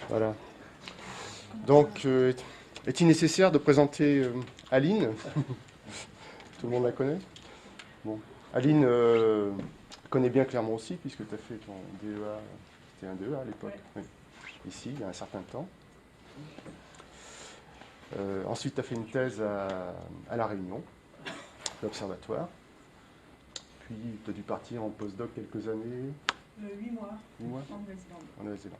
Voilà. Donc, est-il nécessaire de présenter Aline? Tout le monde la connaît? Bon. Aline connaît bien Clermont aussi, puisque tu as fait ton DEA, c'était un DEA à l'époque, oui. Ici, il y a un certain temps. Ensuite, tu as fait une thèse à La Réunion, l'Observatoire. Puis, tu as dû partir en postdoc quelques années. 8 mois. 8 mois en Nouvelle-Zélande. En Nouvelle-Zélande.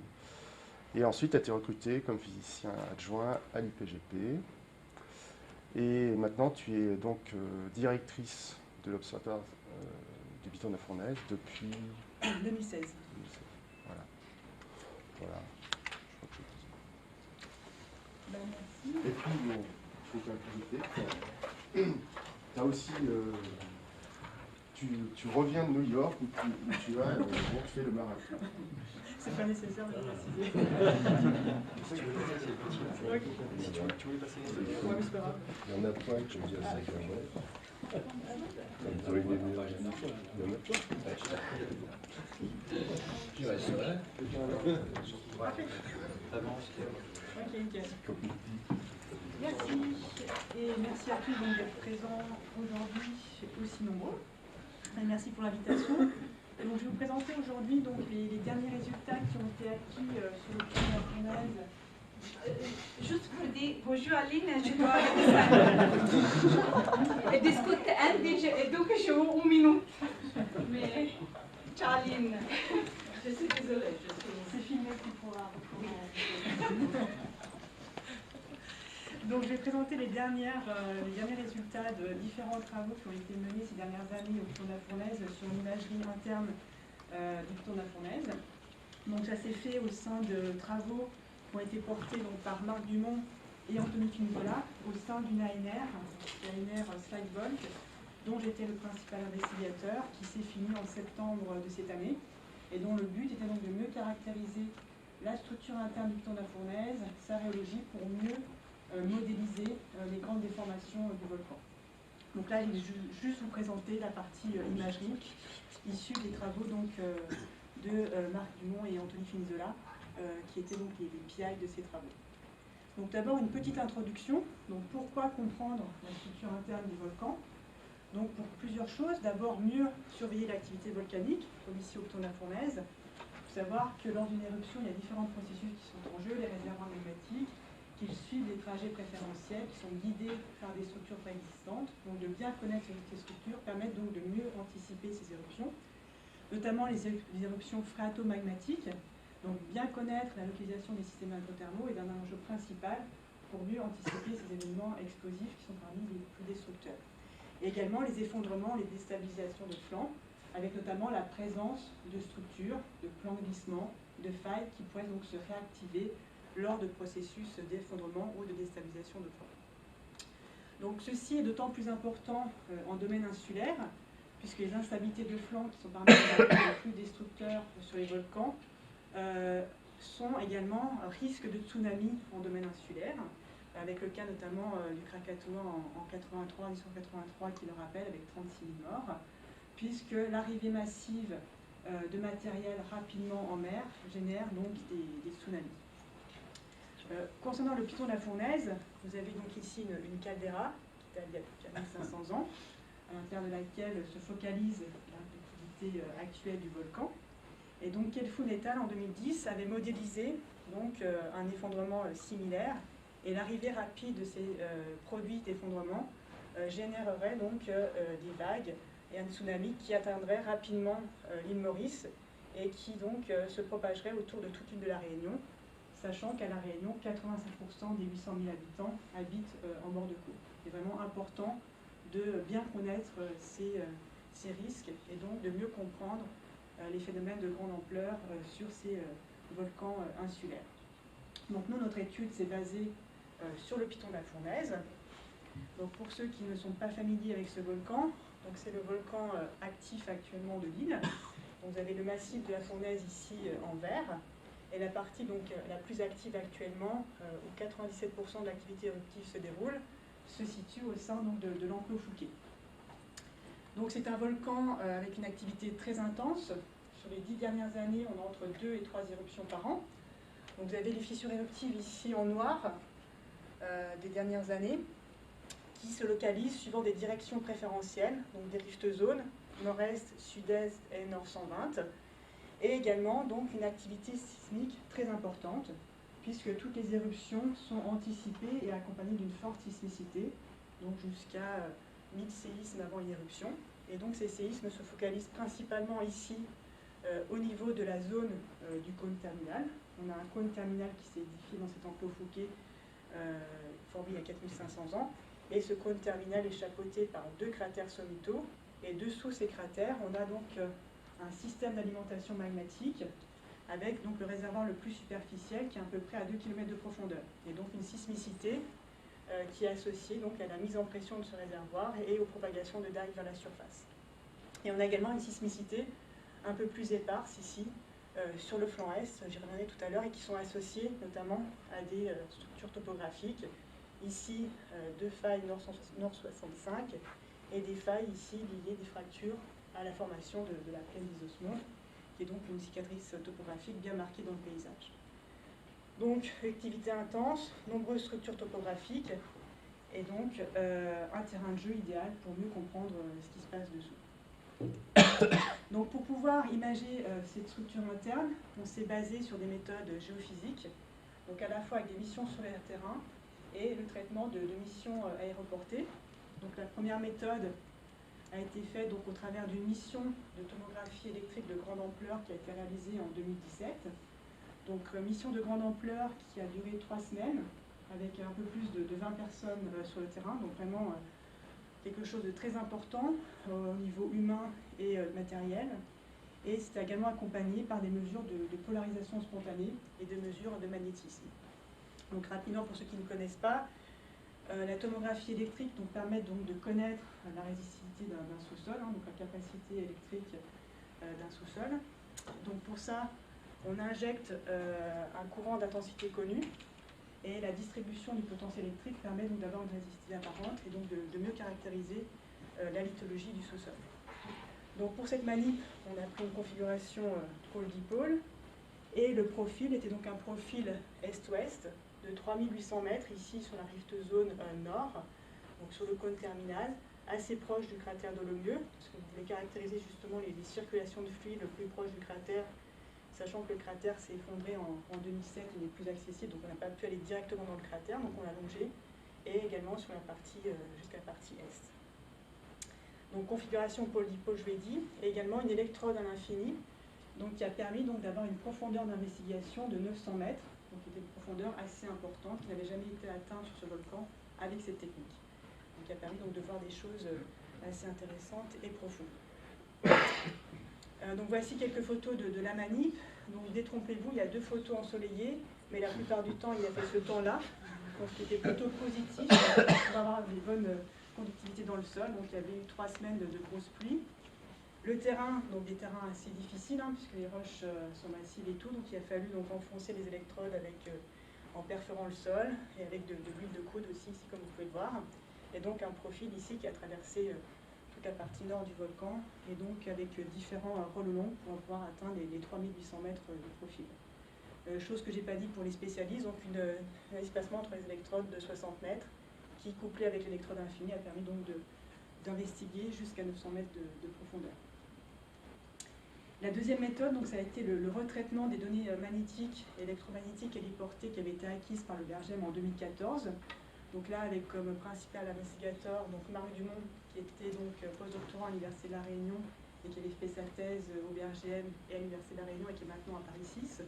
Et ensuite, tu as été recruté comme physicien adjoint à l'IPGP. Et maintenant, tu es donc directrice de l'Observatoire du Piton de la Fournaise depuis 2016. Voilà. Voilà. Ben, merci. Et puis, bon, il faut quand même tu as aussi. Tu reviens de New York où tu fais le marathon. C'est pas nécessaire de le préciser. Si tu veux passer les Ouais, mais c'est pas grave. Il y en a plein qui ont dit à 5 Ils ont une énergie. Il y en a plein. Ok, nickel. Merci. Et merci à tous d'être présents aujourd'hui aussi nombreux. Et merci pour l'invitation. Donc, je vais vous présenter aujourd'hui les derniers résultats qui ont été acquis sur le plan de la fournaise. Juste pour dire bonjour Aline, je dois discuter et donc j'ai 1 minute. Mais ciao Aline, je suis désolée. C'est filmé qui pourra. Donc, je vais présenter les derniers résultats de différents travaux qui ont été menés ces dernières années au Piton de la Fournaise sur l'imagerie interne du Piton de la Fournaise. Donc, ça s'est fait au sein de travaux qui ont été portés par Marc Dumont et Anthony Finzola au sein d'une ANR, l'ANR Slide-Volt, dont j'étais le principal investigateur, qui s'est fini en septembre de cette année, et dont le but était donc de mieux caractériser la structure interne du Piton de la Fournaise, sa rhéologie, pour mieux modéliser les grandes déformations du volcan. Donc là, je vais juste vous présenter la partie imagerie issue des travaux de Marc Dumont et Anthony Finzola, qui étaient donc les PI de ces travaux. Donc d'abord une petite introduction. Donc pourquoi comprendre la structure interne du volcan? Donc pour plusieurs choses. D'abord mieux surveiller l'activité volcanique, comme ici au Piton de la Fournaise. Il faut savoir que lors d'une éruption, il y a différents processus qui sont en jeu, les réservoirs magmatiques, qui suivent des trajets préférentiels, qui sont guidés par des structures préexistantes. Donc de bien connaître ces structures permettent donc de mieux anticiper ces éruptions, notamment les éruptions phréato-magmatiques. Donc bien connaître la localisation des systèmes infothermaux est un enjeu principal pour mieux anticiper ces événements explosifs qui sont parmi les plus destructeurs. Et également les effondrements, les déstabilisations de flancs, avec notamment la présence de structures, de plans de glissement, de failles qui pourraient donc se réactiver lors de processus d'effondrement ou de déstabilisation de flancs. Donc ceci est d'autant plus important en domaine insulaire, puisque les instabilités de flancs, qui sont parmi les plus destructeurs sur les volcans, sont également risque de tsunami en domaine insulaire, avec le cas notamment du Krakatoa en 1983 qui le rappelle, avec 36 000 morts, puisque l'arrivée massive de matériel rapidement en mer génère donc des tsunamis. Concernant le Piton de la Fournaise, vous avez donc ici une caldeira qui date d'il y a 1500 ans, à l'intérieur de laquelle se focalise l'activité actuelle du volcan. Et donc Kelfoun et al. En 2010 avait modélisé donc, un effondrement similaire, et l'arrivée rapide de ces produits d'effondrement générerait donc des vagues et un tsunami qui atteindrait rapidement l'île Maurice et qui donc se propagerait autour de toute l'île de la Réunion, sachant qu'à La Réunion, 85% des 800 000 habitants habitent en bord de côte. C'est vraiment important de bien connaître ces risques et donc de mieux comprendre les phénomènes de grande ampleur sur ces volcans insulaires. Donc nous, notre étude s'est basée sur le Piton de la Fournaise. Donc pour ceux qui ne sont pas familiers avec ce volcan, c'est le volcan actif actuellement de l'île. Vous avez le massif de la Fournaise ici en vert, et la partie donc, la plus active actuellement, où 97% de l'activité éruptive se déroule, se situe au sein donc, de l'enclos Fouquet. Donc c'est un volcan avec une activité très intense. Sur les 10 dernières années, on a entre 2 et 3 éruptions par an. Donc vous avez les fissures éruptives ici en noir des dernières années, qui se localisent suivant des directions préférentielles, donc des rift zones, nord-est, sud-est et nord 120, et également donc une activité sismique très importante, puisque toutes les éruptions sont anticipées et accompagnées d'une forte sismicité, donc jusqu'à 1000 séismes avant l'éruption. Et donc ces séismes se focalisent principalement ici au niveau de la zone du cône terminal. On a un cône terminal qui s'est édifié dans cet enclos Fouquet, formé il y a 4500 ans. Et ce cône terminal est chapeauté par 2 cratères sommitaux. Et dessous ces cratères, on a donc un système d'alimentation magmatique avec donc le réservoir le plus superficiel qui est à peu près à 2 km de profondeur. Et donc une sismicité qui est associée donc à la mise en pression de ce réservoir et aux propagations de digues vers la surface. Et on a également une sismicité un peu plus éparse ici, sur le flanc est, j'y reviendrai tout à l'heure, et qui sont associées notamment à des structures topographiques. Ici, 2 failles nord 65 et des failles ici liées des fractures à la formation de la plaine d'Isosmonde, qui est donc une cicatrice topographique bien marquée dans le paysage. Donc, activité intense, nombreuses structures topographiques, et donc un terrain de jeu idéal pour mieux comprendre ce qui se passe dessous. Donc pour pouvoir imager cette structure interne, on s'est basé sur des méthodes géophysiques, donc à la fois avec des missions sur le terrain et le traitement de missions aéroportées. Donc la première méthode a été faite donc, au travers d'une mission de tomographie électrique de grande ampleur qui a été réalisée en 2017. Donc mission de grande ampleur qui a duré 3 semaines, avec un peu plus de 20 personnes sur le terrain, donc vraiment quelque chose de très important au niveau humain et matériel. Et c'était également accompagné par des mesures de polarisation spontanée et de mesures de magnétisme. Donc rapidement, pour ceux qui ne connaissent pas, la tomographie électrique donc, permet donc de connaître la résistivité d'un sous-sol, donc la capacité électrique d'un sous-sol. Donc pour ça, on injecte un courant d'intensité connu, et la distribution du potentiel électrique permet donc d'avoir une résistivité apparente et donc de mieux caractériser la lithologie du sous-sol. Donc pour cette manip, on a pris une configuration pôle-dipôle, et le profil était donc un profil est-ouest de 3800 mètres, ici sur la rift zone nord, donc sur le cône terminal, assez proche du cratère Dolomieu, parce que vous voulez caractériser justement les circulations de fluide le plus proche du cratère, sachant que le cratère s'est effondré en 2007, il n'est plus accessible, donc on n'a pas pu aller directement dans le cratère, donc on l'a longé, et également sur la partie, jusqu'à la partie est. Donc configuration pôle-dipôle, je l'ai dit, et également une électrode à l'infini, donc qui a permis d'avoir une profondeur d'investigation de 900 mètres, donc qui était une profondeur assez importante, qui n'avait jamais été atteinte sur ce volcan avec cette technique. Donc qui a permis donc de voir des choses assez intéressantes et profondes. Donc voici quelques photos de la manip. Donc détrompez-vous, il y a 2 photos ensoleillées, mais la plupart du temps il a fait ce temps-là, donc ce qui était plutôt positif pour avoir des bonnes conductivités dans le sol. Donc il y avait eu 3 semaines de grosses pluies. Le terrain, donc des terrains assez difficiles, puisque les roches sont massives et tout, donc il a fallu donc enfoncer les électrodes en perforant le sol, et avec de l'huile de coude aussi, ici comme vous pouvez le voir. Et donc un profil ici qui a traversé toute la partie nord du volcan, et donc avec différents rôles longs pour pouvoir atteindre les 3800 mètres de profil. Chose que je n'ai pas dit pour les spécialistes, donc un espacement entre les électrodes de 60 mètres, qui couplé avec l'électrode infinie a permis donc d'investiguer jusqu'à 900 mètres de profondeur. La deuxième méthode, donc, ça a été le retraitement des données magnétiques, électromagnétiques et héliportées qui avaient été acquises par le BRGM en 2014. Donc là, avec comme principal investigateur donc Marc Dumont, qui était donc postdoctorant à l'Université de La Réunion et qui avait fait sa thèse au BRGM et à l'Université de La Réunion et qui est maintenant à Paris 6,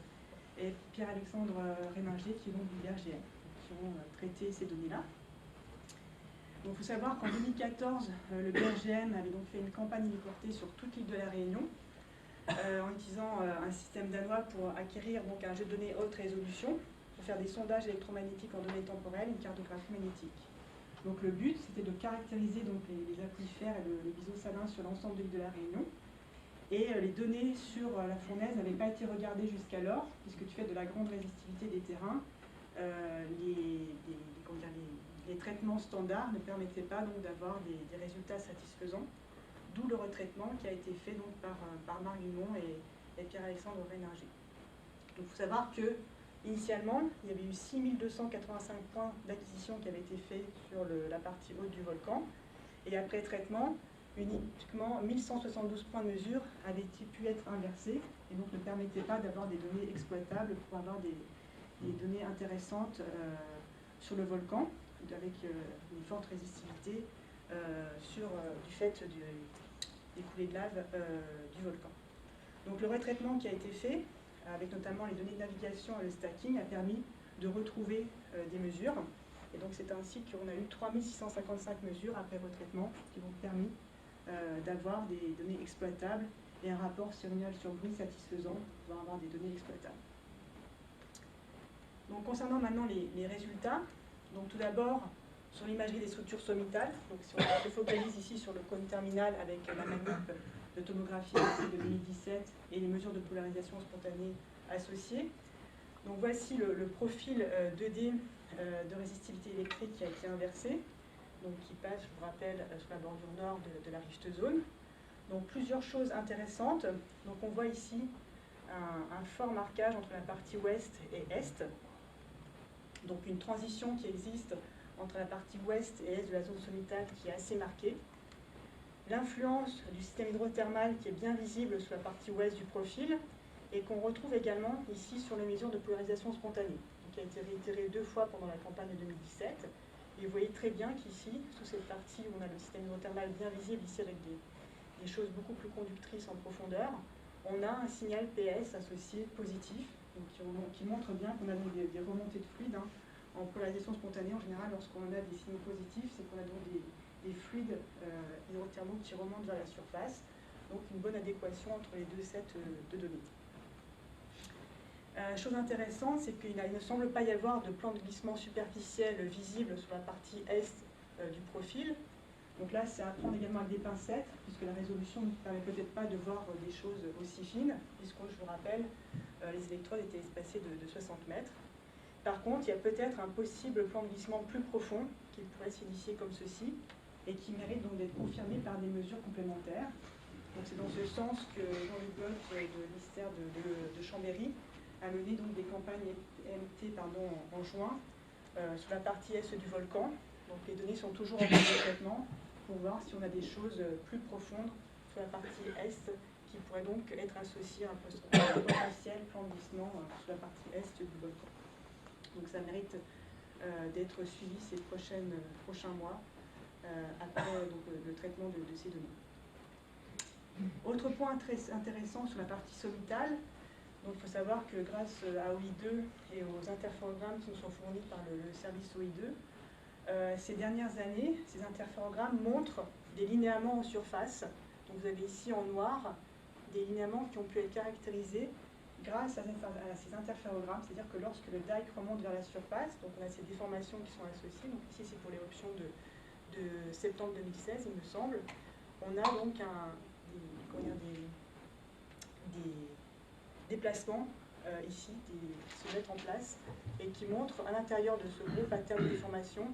et Pierre-Alexandre Réninger, qui est donc du BRGM, qui ont traité ces données-là. Donc il faut savoir qu'en 2014, le BRGM avait donc fait une campagne héliportée sur toute l'île de La Réunion, en utilisant un système danois pour acquérir donc un jeu de données haute résolution, pour faire des sondages électromagnétiques en données temporelles et une cartographie magnétique. Donc le but, c'était de caractériser donc, les aquifères et le biseau salin sur l'ensemble de l'île de La Réunion. Et les données sur la fournaise n'avaient pas été regardées jusqu'alors, puisque du fait de la grande résistivité des terrains, les traitements standards ne permettaient pas d'avoir des résultats satisfaisants, d'où le retraitement qui a été fait donc, par Marc Dumont et Pierre-Alexandre Réninger. Donc il faut savoir que Initialement, il y avait eu 6285 points d'acquisition qui avaient été faits sur la partie haute du volcan. Et après traitement, uniquement 1172 points de mesure avaient pu être inversés et donc ne permettaient pas d'avoir des données exploitables pour avoir des données intéressantes sur le volcan, avec une forte résistivité du fait des coulées de lave du volcan. Donc le retraitement qui a été fait, avec notamment les données de navigation et le stacking, a permis de retrouver des mesures. Et donc c'est ainsi qu'on a eu 3655 mesures après retraitement qui ont permis d'avoir des données exploitables et un rapport signal sur bruit satisfaisant pour avoir des données exploitables. Donc concernant maintenant les résultats, donc tout d'abord sur l'imagerie des structures sommitales, donc si on se focalise ici sur le cône terminal avec la manip de tomographie de 2017 et les mesures de polarisation spontanée associées. Donc voici le profil 2D de résistivité électrique qui a été inversé, donc qui passe, je vous rappelle, sur la bordure nord de la rift zone. Donc plusieurs choses intéressantes. Donc on voit ici un fort marquage entre la partie ouest et est. Donc une transition qui existe entre la partie ouest et est de la zone sommitale qui est assez marquée. L'influence du système hydrothermal qui est bien visible sur la partie ouest du profil et qu'on retrouve également ici sur les mesures de polarisation spontanée, qui a été réitérée 2 fois pendant la campagne de 2017. Et vous voyez très bien qu'ici, sous cette partie où on a le système hydrothermal bien visible, ici avec des choses beaucoup plus conductrices en profondeur, on a un signal PS associé positif, donc qui montre bien qu'on a donc des remontées de fluides. En polarisation spontanée, en général, lorsqu'on a des signaux positifs, c'est qu'on a donc des fluides hydrothermaux qui remontent vers la surface. Donc une bonne adéquation entre les deux sets de données. Chose intéressante, c'est qu'il ne semble pas y avoir de plan de glissement superficiel visible sur la partie est du profil. Donc là, c'est à prendre également avec des pincettes, puisque la résolution ne permet peut-être pas de voir des choses aussi fines, puisque, je vous rappelle, les électrodes étaient espacées de 60 mètres. Par contre, il y a peut-être un possible plan de glissement plus profond qui pourrait s'initier comme ceci et qui mérite donc d'être confirmé par des mesures complémentaires. Donc c'est dans ce sens que Jean-Luc Gott de l'ISTER de Chambéry a mené donc des campagnes EMT en juin sur la partie est du volcan. Donc les données sont toujours en cours de traitement pour voir si on a des choses plus profondes sur la partie est qui pourraient donc être associées à un potentiel plan de glissement sur la partie est du volcan. Donc ça mérite d'être suivi ces prochains mois après donc, le traitement de ces données. Autre point très intéressant sur la partie sommitale, donc il faut savoir que grâce à OI2 et aux interférogrammes qui nous sont fournis par le service OI2, ces dernières années, ces interférogrammes montrent des linéaments en surface. Donc vous avez ici en noir des linéaments qui ont pu être caractérisés grâce à ces interférogrammes, c'est-à-dire que lorsque le dike remonte vers la surface, donc on a ces déformations qui sont associées, donc ici c'est pour l'éruption de septembre 2016, il me semble, on a donc des déplacements ici qui se mettent en place et qui montrent à l'intérieur de ce gros pattern de déformation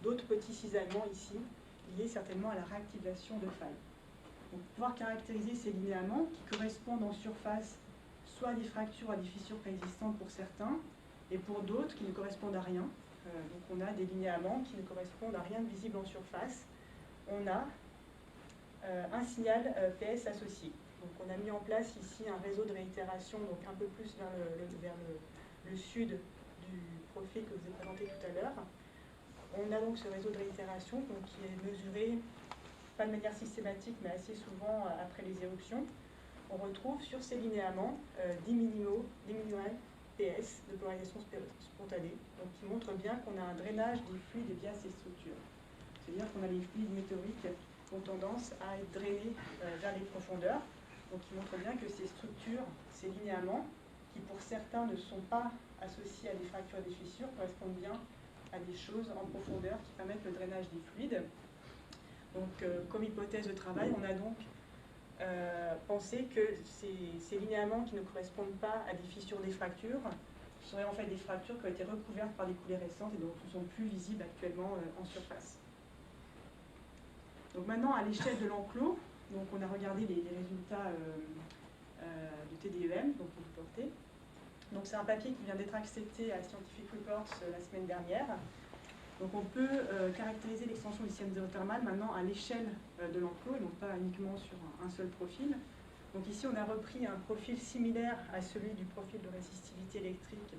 d'autres petits cisaillements ici, liés certainement à la réactivation de failles. Donc pouvoir caractériser ces linéaments qui correspondent en surface soit à des fractures, à des fissures préexistantes pour certains, et pour d'autres qui ne correspondent à rien. Donc on a des linéaments qui ne correspondent à rien de visible en surface. On a un signal PS associé. Donc on a mis en place ici un réseau de réitération, donc un peu plus vers le sud du profil que je vous ai présenté tout à l'heure. On a donc ce réseau de réitération qui est mesuré, pas de manière systématique, mais assez souvent après les éruptions. On retrouve sur ces linéaments 10 millimètres PS de polarisation spontanée, donc qui montre bien qu'on a un drainage des fluides via ces structures. C'est-à-dire qu'on a les fluides météoriques qui ont tendance à être drainés vers les profondeurs, donc qui montre bien que ces structures, ces linéaments, qui pour certains ne sont pas associés à des fractures et des fissures, correspondent bien à des choses en profondeur qui permettent le drainage des fluides. Donc comme hypothèse de travail, on a donc penser que ces linéaments qui ne correspondent pas à des fissures, des fractures, seraient en fait des fractures qui ont été recouvertes par des coulées récentes et donc ne sont plus visibles actuellement en surface. Donc maintenant, à l'échelle de l'enclos, donc on a regardé les résultats du TDEM, donc que vous portez. Donc c'est un papier qui vient d'être accepté à Scientific Reports la semaine dernière. Donc on peut caractériser l'extension du système hydrothermal maintenant à l'échelle de l'enclos et non pas uniquement sur un seul profil. Donc ici on a repris un profil similaire à celui du profil de résistivité électrique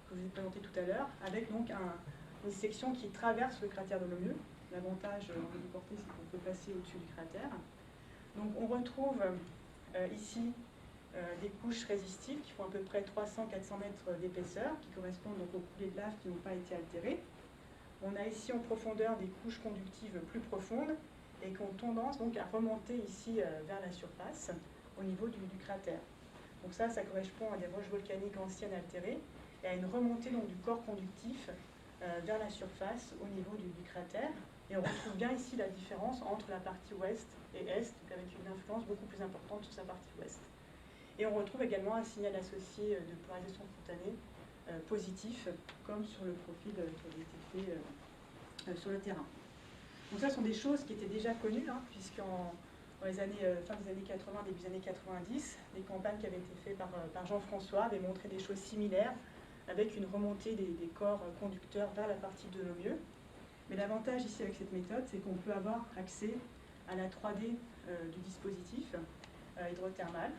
que je vous ai présenté tout à l'heure, avec donc une section qui traverse le cratère de Lemieux. L'avantage en héliporté, c'est qu'on peut passer au-dessus du cratère. Donc on retrouve ici des couches résistives qui font à peu près 300-400 mètres d'épaisseur, qui correspondent donc aux coulées de lave qui n'ont pas été altérées. On a ici en profondeur des couches conductives plus profondes et qui ont tendance donc à remonter ici vers la surface au niveau du cratère. Donc ça correspond à des roches volcaniques anciennes altérées et à une remontée donc, du corps conductif vers la surface au niveau du cratère. Et on retrouve bien ici la différence entre la partie ouest et est, donc avec une influence beaucoup plus importante sur sa partie ouest. Et on retrouve également un signal associé de polarisation spontanée positif, comme sur le profil qui avait été fait sur le terrain. Donc ça sont des choses qui étaient déjà connues, hein, puisqu'en fin des années 80, début des années 90, des campagnes qui avaient été faites par Jean-François avaient montré des choses similaires, avec une remontée des corps conducteurs vers la partie de Lemieux. Mais l'avantage ici avec cette méthode, c'est qu'on peut avoir accès à la 3D du dispositif hydrothermal.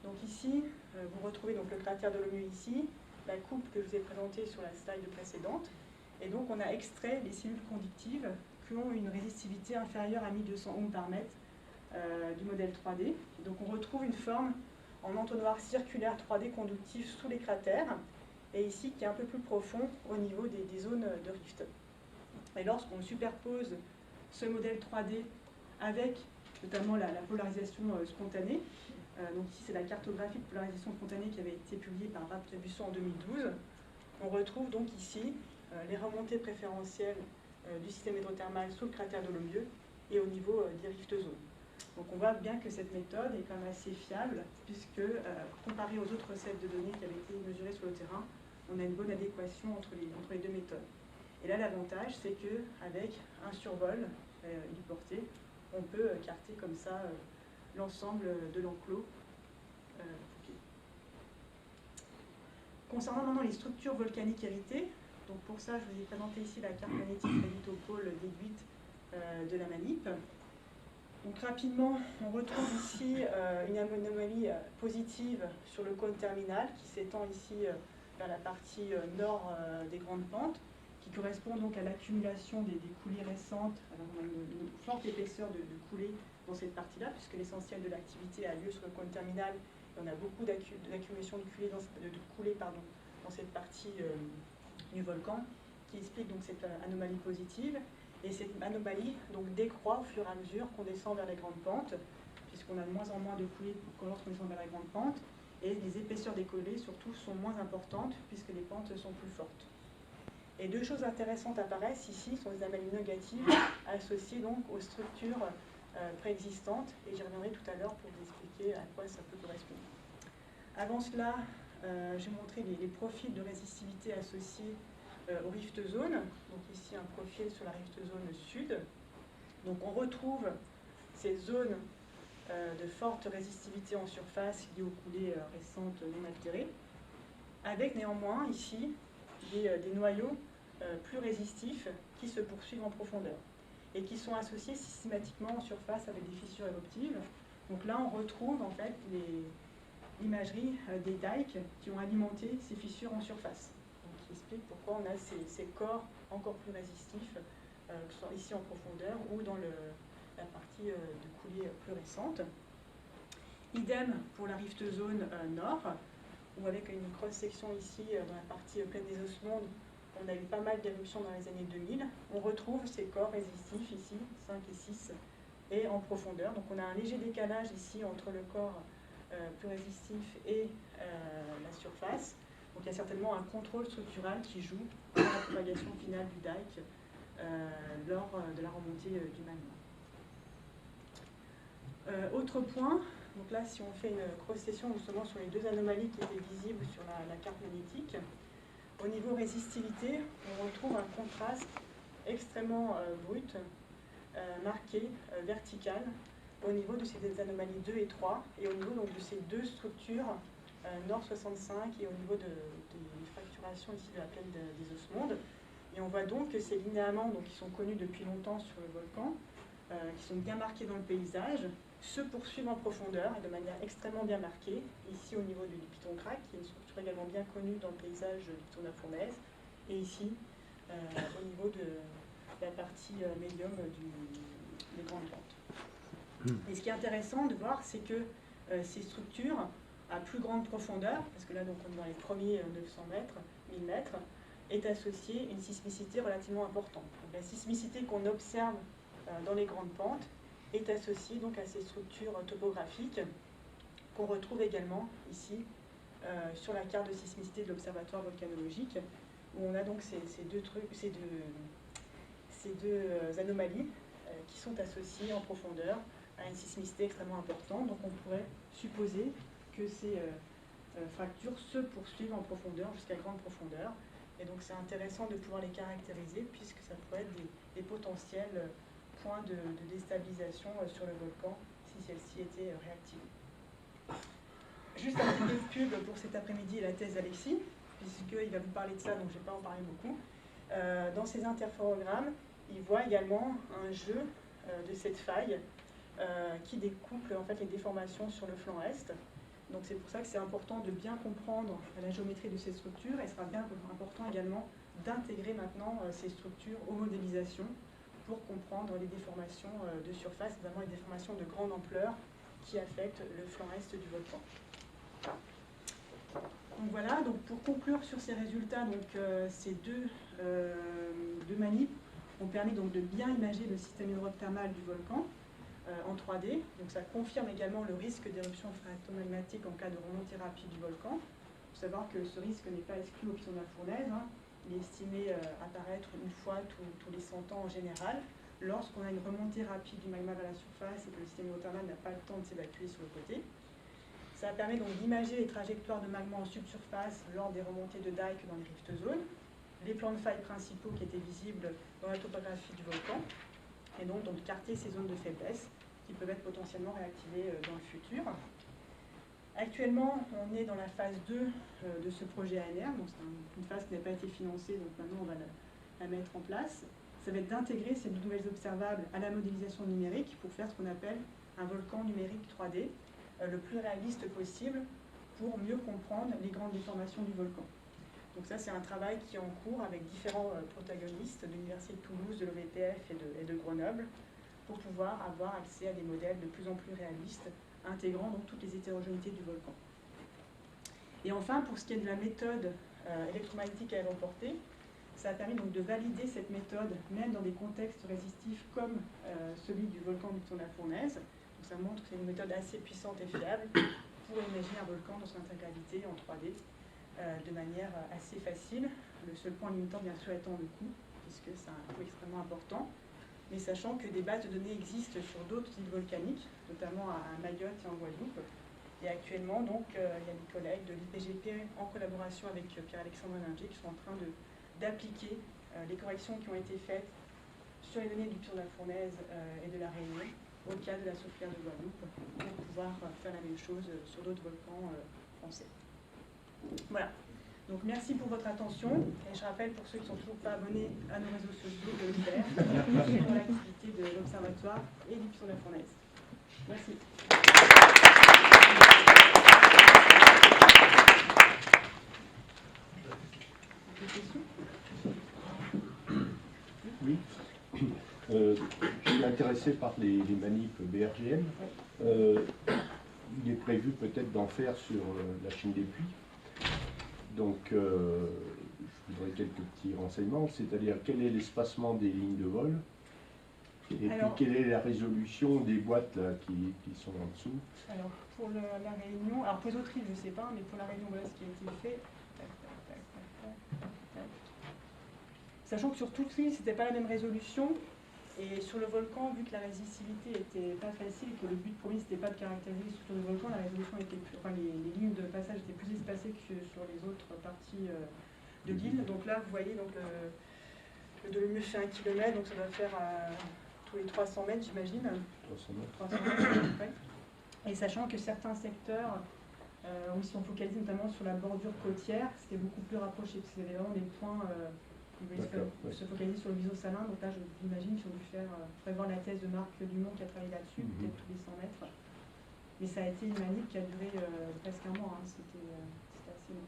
Donc ici, vous retrouvez donc le cratère de Lemieux ici, la coupe que je vous ai présentée sur la slide précédente. Et donc on a extrait les cellules conductives qui ont une résistivité inférieure à 1200 ohms par mètre du modèle 3D. Donc on retrouve une forme en entonnoir circulaire 3D conductif sous les cratères, et ici qui est un peu plus profond au niveau des zones de rift. Et lorsqu'on superpose ce modèle 3D avec notamment la polarisation spontanée, donc ici c'est la cartographie de polarisation spontanée qui avait été publiée par Rapp-Trébusson en 2012, on retrouve donc ici les remontées préférentielles du système hydrothermal sous le cratère de Lemieux et au niveau des rift zones. Donc on voit bien que cette méthode est quand même assez fiable, puisque comparée aux autres recettes de données qui avaient été mesurées sur le terrain, on a une bonne adéquation entre les deux méthodes. Et là l'avantage, c'est qu'avec un survol héliporté, on peut carter comme ça l'ensemble de l'enclos. Concernant maintenant les structures volcaniques héritées, donc pour ça je vous ai présenté ici la carte magnétique réduite au pôle déduite de la manip. Donc rapidement, on retrouve ici une anomalie positive sur le cône terminal qui s'étend ici vers la partie nord des grandes pentes, qui correspond donc à l'accumulation des coulées récentes. Alors on a une forte épaisseur de coulées dans cette partie-là, puisque l'essentiel de l'activité a lieu sur le cône terminal. Et on a beaucoup d'accumulation de coulées dans cette partie du volcan, qui explique donc cette anomalie positive. Et cette anomalie donc, décroît au fur et à mesure qu'on descend vers les grandes pentes, puisqu'on a de moins en moins de coulées lorsqu'on descend vers les grandes pentes, et les épaisseurs des coulées surtout sont moins importantes, puisque les pentes sont plus fortes. Et deux choses intéressantes apparaissent ici, sont des anomalies négatives associées donc aux structures préexistantes, et j'y reviendrai tout à l'heure pour vous expliquer à quoi ça peut correspondre. Avant cela, j'ai montré les profils de résistivité associés aux rift zones. Donc ici un profil sur la rift zone sud. Donc on retrouve ces zones de forte résistivité en surface liées aux coulées récentes non altérées, avec néanmoins ici des noyaux plus résistifs qui se poursuivent en profondeur et qui sont associés systématiquement en surface avec des fissures éruptives. Donc là on retrouve en fait l'imagerie des dikes qui ont alimenté ces fissures en surface, donc qui explique pourquoi on a ces corps encore plus résistifs, que ce soit ici en profondeur ou dans la partie de coulée plus récente. Idem pour la rift zone nord, où avec une cross-section ici dans la partie plaine des osmondes, on a eu pas mal d'éruptions dans les années 2000. On retrouve ces corps résistifs ici, 5 et 6, et en profondeur. Donc on a un léger décalage ici entre le corps plus résistif et la surface. Donc il y a certainement un contrôle structural qui joue dans la propagation finale du dike lors de la remontée du magma. Autre point, donc là si on fait une cross-section justement sur les deux anomalies qui étaient visibles sur la carte magnétique, au niveau résistivité, on retrouve un contraste extrêmement brut, marqué, vertical, au niveau de ces anomalies 2 et 3, et au niveau donc, de ces deux structures nord 65 et au niveau des fracturations ici de la plaine des Osmondes. Et on voit donc que ces linéaments qui sont connus depuis longtemps sur le volcan, qui sont bien marqués dans le paysage, se poursuivent en profondeur et de manière extrêmement bien marquée, ici au niveau du Piton Crac, qui est une structure également bien connue dans le paysage du Piton de la Fournaise, et ici au niveau de la partie médium des grandes pentes. Et ce qui est intéressant de voir, c'est que ces structures, à plus grande profondeur, parce que là donc, on est dans les premiers 900 mètres, 1000 mètres, est associée une sismicité relativement importante. Donc, la sismicité qu'on observe dans les grandes pentes est associée donc à ces structures topographiques qu'on retrouve également ici sur la carte de sismicité de l'Observatoire volcanologique, où on a donc ces deux anomalies qui sont associées en profondeur à une sismicité extrêmement importante. Donc on pourrait supposer que ces fractures se poursuivent en profondeur jusqu'à grande profondeur. Et donc c'est intéressant de pouvoir les caractériser puisque ça pourrait être des potentiels points de déstabilisation sur le volcan si celle-ci était réactive. Juste un petit peu de pub pour cet après-midi et la thèse d'Alexis, puisqu'il va vous parler de ça, donc je ne vais pas en parler beaucoup. Dans ces interférogrammes, il voit également un jeu de cette faille qui découple en fait les déformations sur le flanc est. Donc c'est pour ça que c'est important de bien comprendre la géométrie de ces structures, et ce sera bien important également d'intégrer maintenant ces structures aux modélisations pour comprendre les déformations de surface, notamment les déformations de grande ampleur qui affectent le flanc est du volcan. Donc voilà, donc pour conclure sur ces résultats, donc, ces deux manips ont permis donc de bien imager le système hydrothermal du volcan en 3D. Donc ça confirme également le risque d'éruption phréatomagmatique en cas de remontée rapide du volcan. Il faut savoir que ce risque n'est pas exclu au Piton de la Fournaise. Il est estimé apparaître une fois tous les 100 ans en général, lorsqu'on a une remontée rapide du magma vers la surface et que le système hydrothermal n'a pas le temps de s'évacuer sur le côté. Ça permet donc d'imager les trajectoires de magma en subsurface lors des remontées de dike dans les rift zones, les plans de faille principaux qui étaient visibles dans la topographie du volcan, et donc carter ces zones de faiblesse qui peuvent être potentiellement réactivées dans le futur. Actuellement, on est dans la phase 2 de ce projet ANR, donc c'est une phase qui n'a pas été financée, donc maintenant on va la mettre en place. Ça va être d'intégrer ces nouvelles observables à la modélisation numérique pour faire ce qu'on appelle un volcan numérique 3D, le plus réaliste possible pour mieux comprendre les grandes déformations du volcan. Donc ça, c'est un travail qui est en cours avec différents protagonistes de l'Université de Toulouse, de l'OVPF et de Grenoble, pour pouvoir avoir accès à des modèles de plus en plus réalistes, intégrant donc toutes les hétérogénéités du volcan. Et enfin, pour ce qui est de la méthode électromagnétique aéroportée, ça a permis donc de valider cette méthode, même dans des contextes résistifs comme celui du volcan du Piton de la Fournaise. Donc ça montre que c'est une méthode assez puissante et fiable pour imaginer un volcan dans son intégralité en 3D de manière assez facile. Le seul point limitant, bien sûr, étant le coût, puisque c'est un coût extrêmement important. Mais sachant que des bases de données existent sur d'autres îles volcaniques, notamment à Mayotte et en Guadeloupe. Et actuellement, donc, il y a des collègues de l'IPGP en collaboration avec Pierre-Alexandre Ninger qui sont en train d'appliquer les corrections qui ont été faites sur les données du Piton de la Fournaise et de la Réunion au cas de la Soufrière de Guadeloupe pour pouvoir faire la même chose sur d'autres volcans français. Voilà. Donc merci pour votre attention et je rappelle pour ceux qui ne sont toujours pas abonnés à nos réseaux sociaux de le faire pour l'activité de l'Observatoire et du Piton de la Fournaise. Merci. Oui. Je suis intéressé par les manips BRGM. Il est prévu peut-être d'en faire sur la Chine des Puys. Donc, je voudrais quelques petits renseignements, c'est-à-dire quel est l'espacement des lignes de vol et puis quelle est la résolution des boîtes là, qui sont en dessous. Alors, pour la Réunion, alors pour les autres îles, je ne sais pas, mais pour la Réunion, voilà ce qui a été fait. Sachant que sur toute l'île, ce n'était pas la même résolution. Et sur le volcan, vu que la résistivité n'était pas facile, que le but premier, c'était pas de caractériser sur le volcan, la résolution était plus, enfin, les lignes de passage étaient plus espacées que sur les autres parties de l'île. Donc là, vous voyez, donc, le demi fait 1 km, donc ça doit faire tous les 300 mètres, j'imagine. 300 mètres. 300 mètres, à peu près. Et sachant que certains secteurs où ils sont focalisés notamment sur la bordure côtière, c'était beaucoup plus rapproché, parce que c'était vraiment des points où ils voulaient se focaliser sur le biseau salin. Donc là, j'imagine qu'ils ont dû prévoir la thèse de Marc Dumont qui a travaillé là-dessus, peut-être tous les 100 mètres. Mais ça a été une manip qui a duré presque un mois, hein. C'était assez long.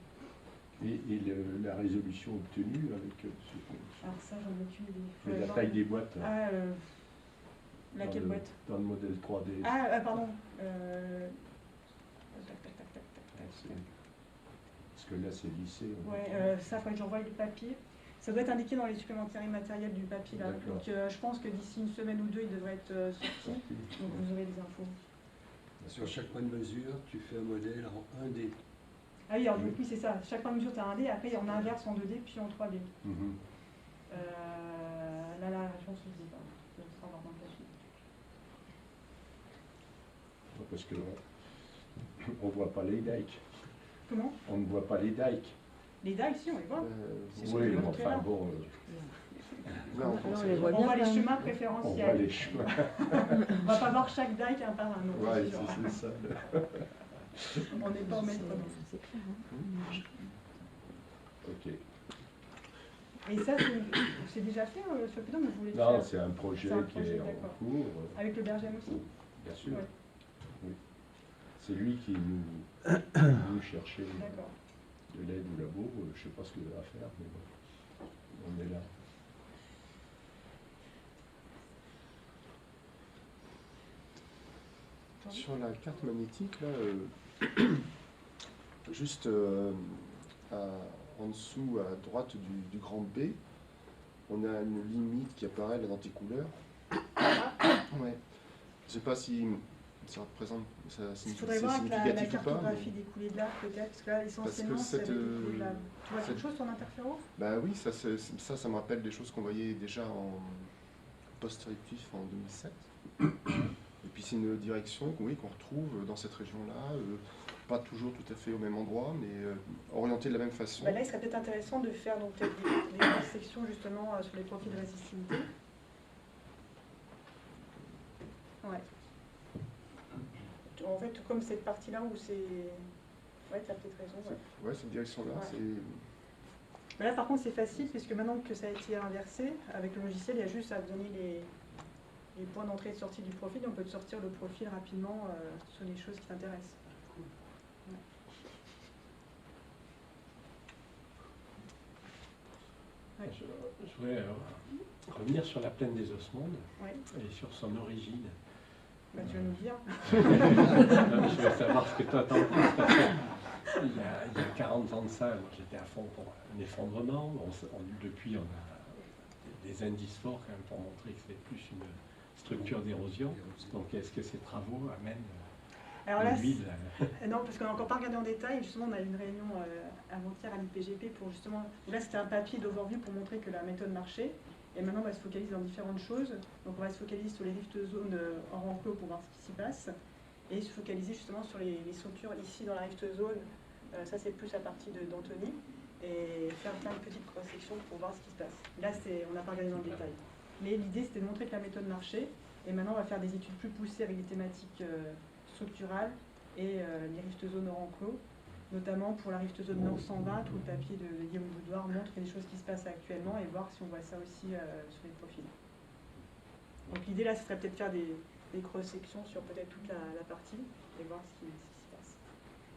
Et la résolution obtenue avec Alors ça, j'en ai aucune idée. la taille des boîtes Laquelle boîte? dans le modèle 3D. Pardon. Parce que là, c'est lissé. Ouais, ça, il faudrait que j'envoie le papier. Ça doit être indiqué dans les supplémentaires immatériels du papier. Là. Donc je pense que d'ici une semaine ou deux, il devrait être sorti. Donc vous aurez les infos. Sur chaque point de mesure, tu fais un modèle en 1D. Ah oui, alors donc, oui, c'est ça. Chaque point de mesure, tu as un D. Après, on inverse en 2D, puis en 3D. Là, la réponse, je ne sais pas. Je vais savoir dans le papier. Parce que on ne voit pas les dikes. Comment? On ne voit pas les dikes. Les dalles, si, on les voit. Oui, mais enfin bon. Là, on les voit bien. On voit les quand même. chemins On préférentiels. voit les chemins. On va pas voir chaque dike un par un. Non, Ouais, c'est sûr. c'est ça. On n'est pas au maître mot. C'est clair. Hein. Ok. Et ça, c'est déjà fait, ce que vous voulez Non, faire c'est un projet C'est un qui projet, est en d'accord. cours. avec le Bergem aussi? Bien sûr. Ouais. Oui. C'est lui qui nous cherchait D'accord. de l'aide au labo. Je ne sais pas ce qu'il va faire, mais bon, on est là. Sur la carte magnétique, là, juste en dessous, à droite du grand B, on a une limite qui apparaît là dans tes couleurs. Ouais. Je sais pas si ça représente, ça Il c'est faudrait voir avec la significatif ou pas. cartographie des coulées de lave peut-être, parce que là essentiellement c'est cette, avec des coulées de lave. Tu vois cette- quelque chose sur l'interféro? Bah oui, ça me rappelle des choses qu'on voyait déjà en post-réactif en 2007. Et puis c'est une direction oui, qu'on retrouve dans cette région-là, pas toujours tout à fait au même endroit, mais orientée de la même façon. Bah là il serait peut-être intéressant de faire donc peut-être des sections justement sur les profils de résistivité. Ouais. En fait, comme cette partie-là où c'est... Ouais, tu as peut-être raison. Ouais. Ouais, cette direction-là, Ouais. c'est... Mais là par contre c'est facile puisque maintenant que ça a été inversé, avec le logiciel il y a juste à donner les points d'entrée et de sortie du profil, et on peut te sortir le profil rapidement sur les choses qui t'intéressent. Ouais. Ouais. Je voudrais revenir sur la plaine des Osmondes Ouais. et sur son origine. Bah, tu vas nous dire. Non, je veux savoir ce que toi t'en penses. Parce que il y a 40 ans de ça, moi, j'étais à fond pour un effondrement. Depuis, on a des indices forts quand même pour montrer que c'est plus une structure d'érosion. Donc, est-ce que ces travaux amènent Alors là, l'huile non, parce qu'on n'a encore pas regardé en détail. Justement, on a eu une réunion avant-hier à l'IPGP pour justement... Là, c'était un papier d'overview pour montrer que la méthode marchait. Et maintenant, on va se focaliser dans différentes choses. Donc, on va se focaliser sur les rift zones hors enclos pour voir ce qui s'y passe. Et se focaliser justement sur les structures ici dans la rift zone. Ça, c'est plus la partie d'Anthony. Et faire plein de petites cross-sections pour voir ce qui se passe. Là, on n'a pas regardé dans le détail. Mais l'idée, c'était de montrer que la méthode marchait. Et maintenant, on va faire des études plus poussées avec des thématiques structurales et les rift zones hors enclos. Notamment pour la rift zone Nord 120, où le papier de Guillaume Boudoir montre qu'il y a des choses qui se passent actuellement et voir si on voit ça aussi sur les profils. Donc l'idée là, ce serait peut-être faire des cross-sections sur peut-être toute la partie et voir ce qui se passe.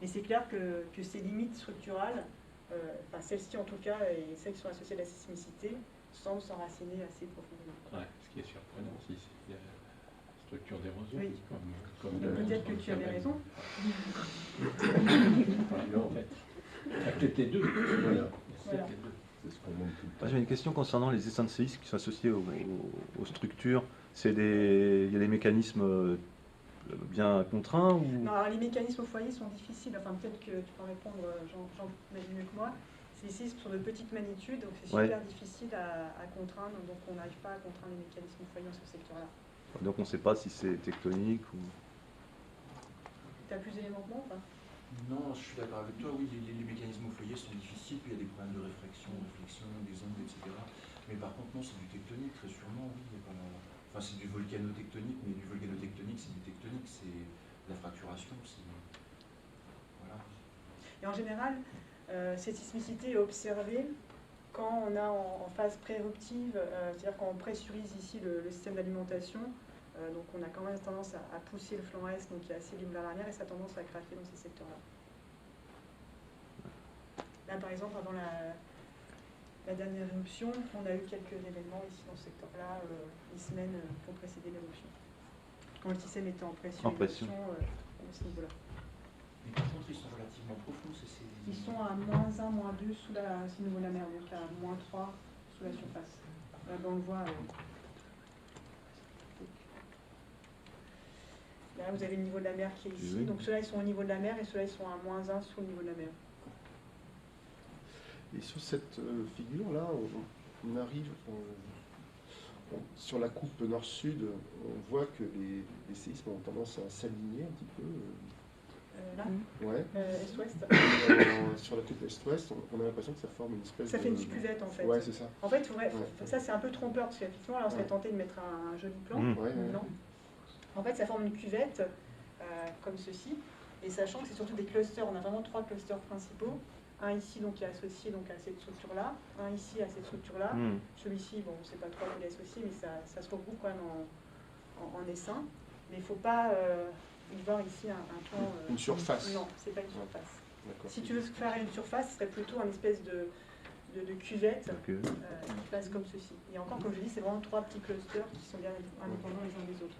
Et c'est clair que ces limites structurales, enfin celles-ci en tout cas, et celles qui sont associées à la sismicité, semblent s'enraciner assez profondément. Ouais, ce qui est surprenant aussi, c'est la structure d'érosion. Oui. Comme Peut-être que tu avais raison. En fait, la TT2. Voilà. Voilà. C'est ce qu'on montre tout le temps. J'ai une question concernant les essais de séisme qui sont associés aux structures. Il y a des mécanismes bien contraints ou... Non, alors les mécanismes au foyer sont difficiles. Enfin, peut-être que tu peux répondre, Jean mieux que moi. Ces sismes sont de petite magnitude, donc c'est super difficile à contraindre. Donc on n'arrive pas à contraindre les mécanismes au foyer dans ce secteur-là. Donc on ne sait pas si c'est tectonique ou... Tu as plus d'éléments que moi ou pas? Non, je suis d'accord avec toi, oui, les mécanismes au foyer sont difficiles, puis il y a des problèmes de réflexion, des ondes, etc. Mais par contre, non, c'est du tectonique, très sûrement, oui. Il y a pas... Enfin, c'est du volcanotectonique, mais du volcanotectonique, c'est du tectonique, c'est la fracturation, c'est... Voilà. Et en général, cette sismicité est observée quand on a en phase pré-éruptive, c'est-à-dire quand on pressurise ici le système d'alimentation. Donc on a quand même tendance à pousser le flanc est, donc qui est assez libre vers l'arrière, et ça a tendance à craquer dans ces secteurs-là. Là, par exemple, avant la dernière éruption, on a eu quelques événements ici dans ce secteur-là, les semaines qui ont précédé l'éruption. Quand le système était en pression, à ce niveau-là. Mais par contre, ils sont relativement profonds, Ils sont à -1, -2 sous le niveau de la mer, donc à -3 sous la surface. Là, on le voit. Là, vous avez le niveau de la mer qui est ici. Oui. Donc ceux-là, ils sont au niveau de la mer, et ceux-là, ils sont à -1 sous le niveau de la mer. Et sur cette figure-là, on arrive sur la coupe nord-sud, on voit que les séismes ont tendance à s'aligner un petit peu. Là, Ouais. est-ouest. Sur la coupe est-ouest, on a l'impression que ça forme une espèce Ça de... fait une cuvette en fait. Ouais, c'est ça. En fait, ça c'est un peu trompeur, parce qu'effectivement, là, on serait Ouais. tenté de mettre un joli plan. Ouais, ouais. Non. En fait, ça forme une cuvette comme ceci, et sachant que c'est surtout des clusters, on a vraiment 3 clusters principaux. Un ici donc, qui est associé donc, à cette structure-là, un ici à cette structure-là. Celui-ci, bon, on ne sait pas trop à quoi il est associé, mais ça se regroupe quand même en essaim. Mais il ne faut pas y voir ici un plan... Une surface. Non, ce n'est pas une surface. D'accord. Si tu veux faire une surface, ce serait plutôt un espèce de cuvette qui passe comme ceci. Et encore, comme je dis, c'est vraiment 3 petits clusters qui sont bien indépendants les uns des autres.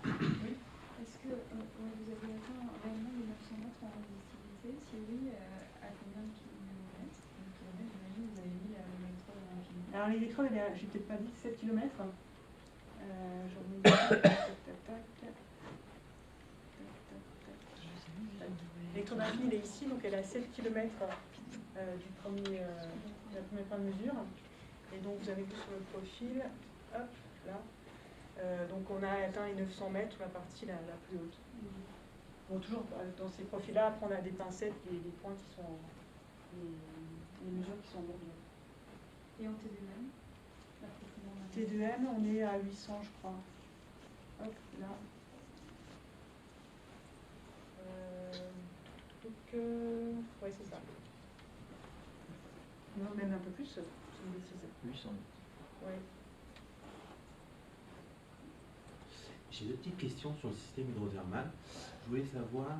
Oui. Est-ce que vous avez atteint réellement les 900 mètres en résistivité? Si oui, à combien de kilomètres? J'imagine que vous avez mis l'électrode à l'infini. Alors l'électrode, je n'ai peut-être pas dit 7 km. Je remets l'électrode infinie, elle est ici, donc elle est à 7 km de la première point de mesure. Et donc vous avez vu sur le profil, hop, là. Donc on a atteint les 900 mètres, la partie la plus haute. Bon, toujours dans ces profils-là, après on a des pincettes, les points qui sont, les mesures qui sont bourbières. Et en TDM, T2M, on est à 800, je crois. Hop, là. Ouais, c'est ça. Non, même un peu plus, c'est une bêtise. 800. Ouais. J'ai deux petites questions sur le système hydrothermal. Je voulais savoir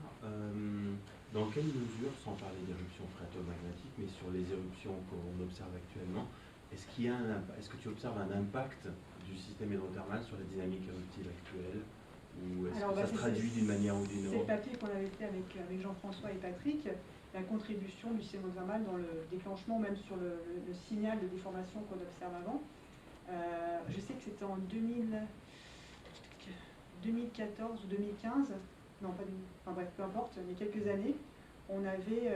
dans quelle mesure, sans parler d'éruptions phréatomagmatiques, mais sur les éruptions qu'on observe actuellement, est-ce que tu observes un impact du système hydrothermal sur la dynamique éruptive actuelle, ou est-ce que ça se traduit d'une manière ou d'une autre? C'est le papier qu'on avait fait avec Jean-François et Patrick, la contribution du système hydrothermal dans le déclenchement, même sur le signal de déformation qu'on observe avant. Je sais que c'était en 2014 ou 2015, non pas 2000, enfin bref, peu importe, il y a quelques années, on avait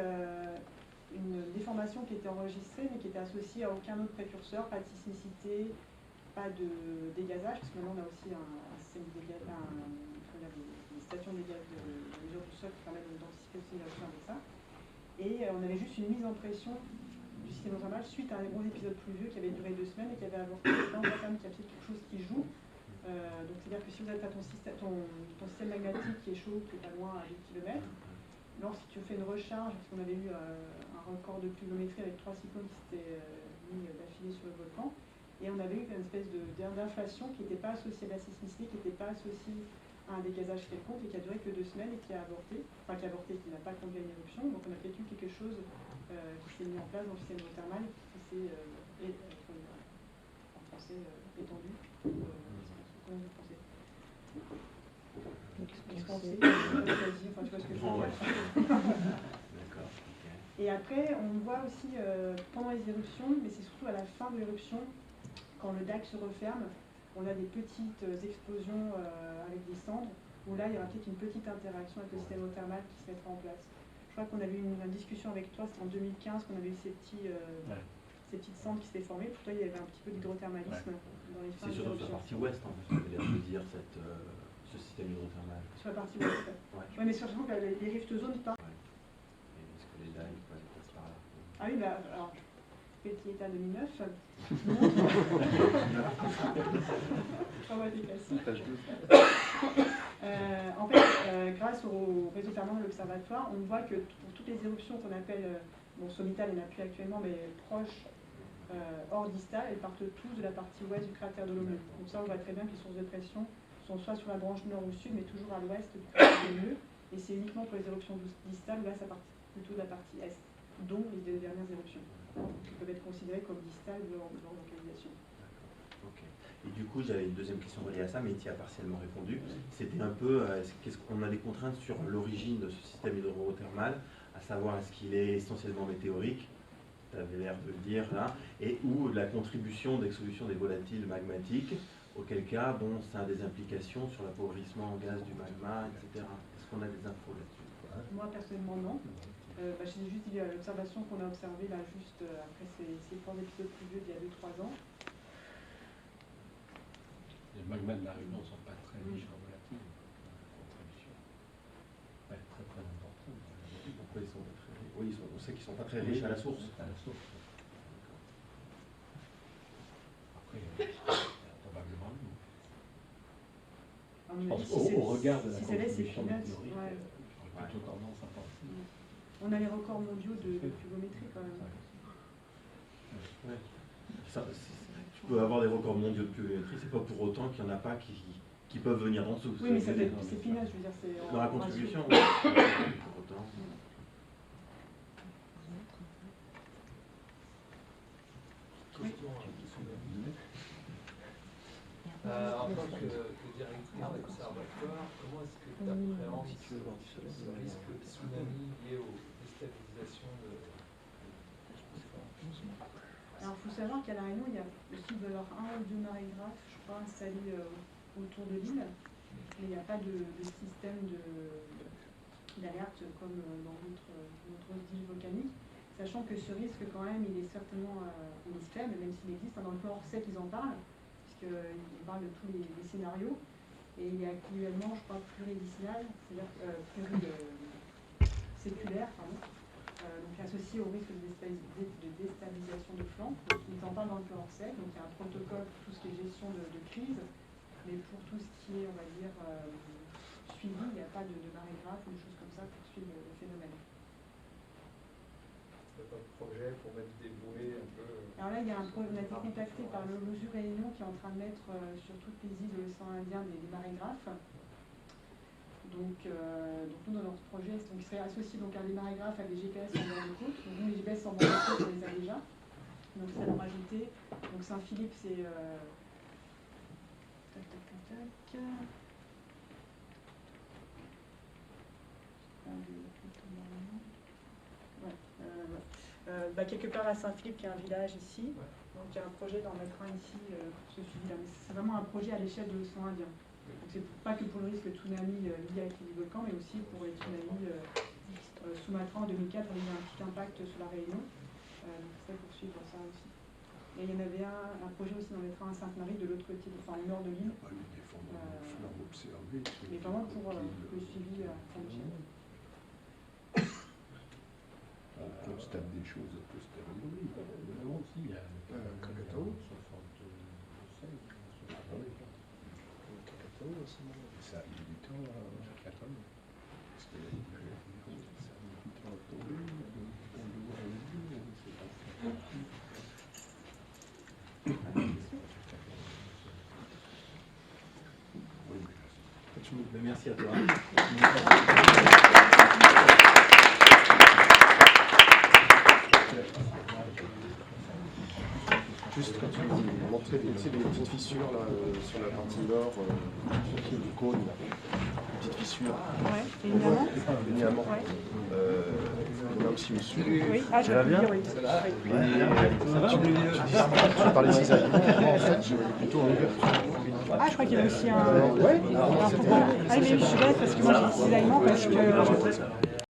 une déformation qui était enregistrée, mais qui était associée à aucun autre précurseur, pas de sismicité, pas de dégazage, parce que maintenant on a aussi un système de dégazage, des stations de mesure du sol qui permettent d'anticiper aussi une avec ça. Et on avait juste une mise en pression du système hydrothermal suite à un gros épisode pluvieux qui avait duré 2 semaines et qui avait avorté. Là, on voit quand même qu'il y a peut-être quelque chose qui joue. Donc c'est-à-dire que si vous n'avez pas ton système magmatique qui est chaud, qui est pas loin à 10 km, lorsque tu fais une recharge, parce qu'on avait eu un record de pluviométrie avec 3 cyclones qui s'étaient mis d'affilée sur le volcan, et on avait eu une espèce d'inflation qui n'était pas associée à la sismicité, qui n'était pas associée à un dégazage quelconque, et qui a duré que 2 semaines et qui a avorté, qui n'a pas conduit à une éruption. Donc on a peut-être eu quelque chose qui s'est mis en place dans le système hydrothermal et qui s'est en français étendu. Comment vous pensez? Expansé, enfin tu vois ce que je veux dire. D'accord. Et après, on voit aussi pendant les éruptions, mais c'est surtout à la fin de l'éruption, quand le DAC se referme, on a des petites explosions avec des cendres, où là, il y aura peut-être une petite interaction avec le système hydrothermal qui se mettra en place. Je crois qu'on avait eu une discussion avec toi, c'était en 2015 qu'on avait eu ces petites cendres qui s'étaient formées. Pourtant, il y avait un petit peu d'hydrothermalisme dans les fins C'est de surtout sur la partie ouest, en fait, je veux dire, ce système hydrothermal. Sur la partie ouest. Oui, mais surtout que les rift zones partent. Est-ce que les dalles passent par là? Ah oui, bah alors, petit état 2009. En fait, grâce au réseau permanent de l'Observatoire, on voit que pour toutes les éruptions qu'on appelle, bon, sommitales, il n'y en a plus actuellement, mais proches, hors distal, elles partent tous de la partie ouest du cratère de Lemieux. Donc ça, on voit très bien que les sources de pression sont soit sur la branche nord ou sud, mais toujours à l'ouest du cratère de Lemieux. Et c'est uniquement pour les éruptions distales, là, ça part plutôt de la partie est, dont les deux dernières éruptions, qui peuvent être considérées comme distales de leur localisation. Ok. Et du coup, j'avais une deuxième question reliée à ça, mais tu y as partiellement répondu. C'était un peu, qu'est-ce qu'on a des contraintes sur l'origine de ce système hydrothermal, à savoir est-ce qu'il est essentiellement météorique, tu avais l'air de le dire là, et ou la contribution d'exsolution des volatiles magmatiques, auquel cas, bon, ça a des implications sur l'appauvrissement en gaz du magma, etc. Est-ce qu'on a des infos là-dessus? Moi, personnellement, non. Je sais juste l'observation qu'on a observée là, juste après ces 3 épisodes pluvieux d'il y a 2-3 ans. Les magmas de la Réunion ne sont pas très riches en volatiles. Contribution. Ouais, très très importante. Pourquoi ils sont pas très riches? Oui, on sait qu'ils ne sont pas très riches à la source. À la source. Après, probablement. Je pense au regard de la contribution météorique, j'aurais plutôt tendance à penser. On a les records mondiaux de pluviométrie quand même. Ouais. Tu peux avoir des records mondiaux de pluviométrie, c'est pas pour autant qu'il n'y en a pas qui peuvent venir en dessous. Oui, mais c'est final, je veux dire, c'est dans la contribution, oui. Pour autant. Oui. En tant que directeur d'observatoire, comment est-ce que tu appréhendes ce risque de tsunami lié aux déstabilisations de... Alors, il faut savoir qu'à La Réunion, il y a aussi de leur 1 ou 2 marégraphes, je crois, installés autour de l'île, mais il n'y a pas de système d'alerte comme dans notre île volcanique, sachant que ce risque, quand même, il est certainement il est faible, même s'il existe. Dans le plan Orsec, ils en parlent, puisqu'ils parlent de tous les scénarios, et il est actuellement, je crois, pluridicinal, c'est-à-dire séculaire, pardon. Donc associé au risque de déstabilisation de flanc. Ils en parlent dans le plan Orsec, donc il y a un protocole pour tout ce qui est gestion de crise, mais pour tout ce qui est, on va dire, suivi, il n'y a pas de marégraphe ou de choses comme ça pour suivre le phénomène. Il n'y a pas de projet pour mettre des bouées un peu... Alors là, il y a on a été contacté par le Losu Réunion qui est en train de mettre sur toutes les îles de l'océan Indien des marégraphes. Donc nous, dans notre projet, il serait associé donc, à des marégraphes, à des GPS en bord de côte. Donc nous, les GPS en bord de côte, on les a déjà. Donc ça leur ajouter. Donc Saint-Philippe, c'est... Tac, tac, tac, tac. Quelque part à Saint-Philippe, qui est un village ici. Donc il y a un projet d'en mettre un ici pour ce suivi-là. Mais c'est vraiment un projet à l'échelle de l'océan Indien. Donc c'est pas que pour le risque de tsunami lié à l'activité du volcan, mais aussi pour les tsunamis Sumatra en 2004, il y a eu un petit impact sur la Réunion. Donc c'est pour suivre ça aussi. Et il y en avait un projet aussi d'en mettre un à Sainte-Marie, de l'autre côté, enfin au nord de l'île. Mais vraiment pour le suivi à fond de chaîne. On constate des choses a posteriori. Aussi, il y a le Krakatoa. 76. Ça a mis du temps à... Parce que ça a mis du temps à tomber. Merci à toi. Juste quand tu montrais des petites fissures là, sur la partie nord du cône, là. Des petites fissures. Ouais, évidemment. Évidemment. Ouais. On a aussi au sud. Oui, ah, je vais bien. Oui. Tu parlais de cisaillement, moi en fait je voyais plutôt en ouverture. Ah, je crois qu'il y a aussi un... Ouais. Ah, mais je suis bête parce que moi j'ai des cisaillements parce que...